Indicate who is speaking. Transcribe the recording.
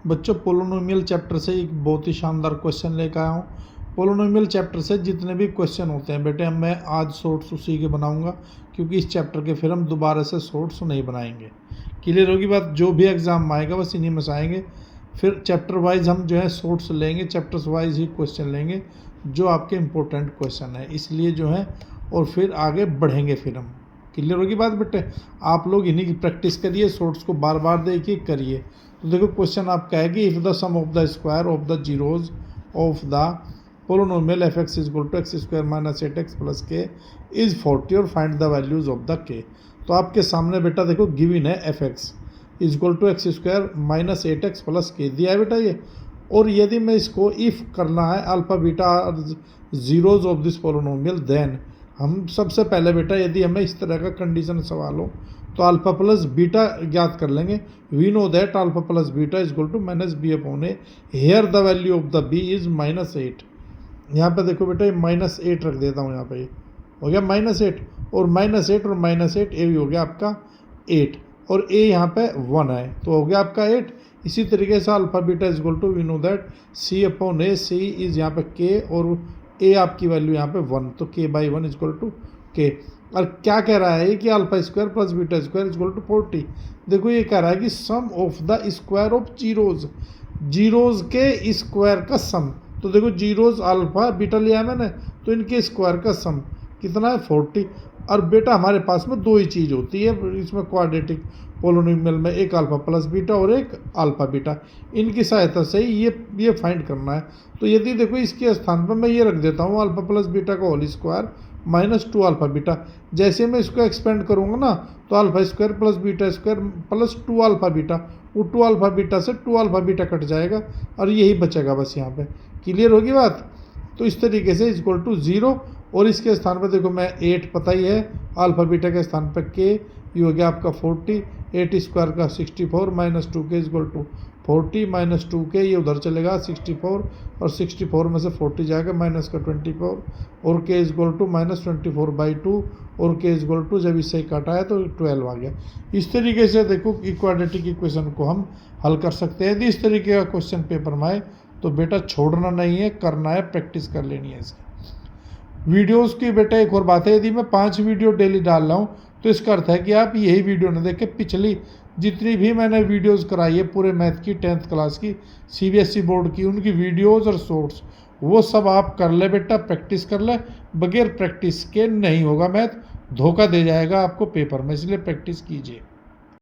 Speaker 1: बच्चों polynomial chapter से एक बहुत ही शानदार क्वेश्चन लेकर आया हूँ। पोलिनोमियल चैप्टर से जितने भी क्वेश्चन होते हैं बेटे मैं आज शॉर्ट्स उसी के बनाऊंगा, क्योंकि इस चैप्टर के फिर हम दोबारा से शॉर्ट्स नहीं बनाएंगे। क्लियर होगी बात? जो भी एग्जाम आएगा बस इन्हीं में से आएंगे। फिर चैप्टर वाइज हम जो है शॉर्ट्स लेंगे, चैप्टर्स वाइज ही क्वेश्चन लेंगे जो आपके इंपॉर्टेंट क्वेश्चन है, इसलिए जो है और फिर आगे बढ़ेंगे फिर हम। क्लियर होगी बात बेटे? आप लोग इन्हीं की प्रैक्टिस करिए, शॉर्ट्स को बार बार देखिए, करिए। तो देखो क्वेश्चन आपका है कि if the sum of the square of the zeros of the polynomial f x is equal to x square minus 8x plus k is 40 और find the values of the k. तो आपके सामने बेटा देखो given है f x is equal to x square minus 8x plus k दिया है बेटा ये। और यदि मैं इसको इफ करना है alpha beta zeros of this polynomial, then हम सबसे पहले बेटा यदि हमें इस तरह का कंडीशन सवाल हो तो अल्फा प्लस बीटा ज्ञात कर लेंगे। We know that alpha plus beta is equal to minus b upon a. Here the value of the b is -8। यहाँ पे देखो बेटा -8 रख देता हूँ, यहाँ पे हो गया -8 और -8 और -8 ए भी हो गया आपका 8 और ए यहाँ पे 1 है तो हो गया आपका 8। इसी तरीके से alpha beta is equal to we know that c upon a, c is यहाँ पे के और ए आपकी वैल्यू यहाँ पे 1, तो के बाई 1 इज इक्वल टू के। और क्या कह रहा है कि alpha square plus beta square is equal to 40। देखो ये कह रहा है कि sum of the square of zeros, zeros के स्क्वायर का सम। तो देखो जीरोज अल्फा बीटा लिया है मैंने, तो इनके स्क्वायर का सम कितना है 40। और बेटा हमारे पास में दो ही चीज़ होती है इसमें क्वाड्रेटिक पोलिनोमियल में, एक अल्फा प्लस बीटा और एक अल्फा बीटा। इनकी सहायता से ही ये फाइंड करना है। तो यदि देखो इसके स्थान पर मैं ये रख देता हूँ अल्फा प्लस बीटा का होल स्क्वायर -2 अल्फा बीटा। जैसे मैं इसको एक्सपेंड करूँगा ना तो alpha square plus beta square plus 2 alpha beta, वो 2 अल्फा बीटा से 2 अल्फा बीटा कट जाएगा और यही बचेगा बस यहाँ पे। क्लियर होगी बात? तो इस तरीके से इक्वल टू 0 और इसके स्थान पर देखो मैं 8 पता ही है, अल्फा बीटा के स्थान पर के, ये हो गया आपका 40, 8 स्क्वायर का 64 माइनस 2 के इक्वल टू 40 माइनस 2 के, ये उधर चलेगा 64 और 64 में से 40 जाएगा माइनस का 24 और के इक्वल टू -24/2 और के इक्वल टू जब इससे काटा है तो 12 आ गया। इस तरीके से देखो क्वाड्रेटिक इक्वेशन को हम हल कर सकते हैं। यदि इस तरीके का क्वेश्चन पेपर में आए तो बेटा छोड़ना नहीं है, करना है, प्रैक्टिस कर लेनी है इसकी। वीडियोस की बेटा एक और बात है, यदि मैं 5 वीडियो डेली डाल रहा हूँ तो इसका अर्थ है कि आप यही वीडियो न देखें, पिछली जितनी भी मैंने वीडियोस कराई है पूरे मैथ की 10th क्लास की सीबीएसई बोर्ड की, उनकी वीडियोस और शॉर्ट्स वो सब आप कर ले बेटा, प्रैक्टिस कर ले। बगैर प्रैक्टिस के नहीं होगा मैथ, धोखा दे जाएगा आपको पेपर में, इसलिए प्रैक्टिस कीजिए।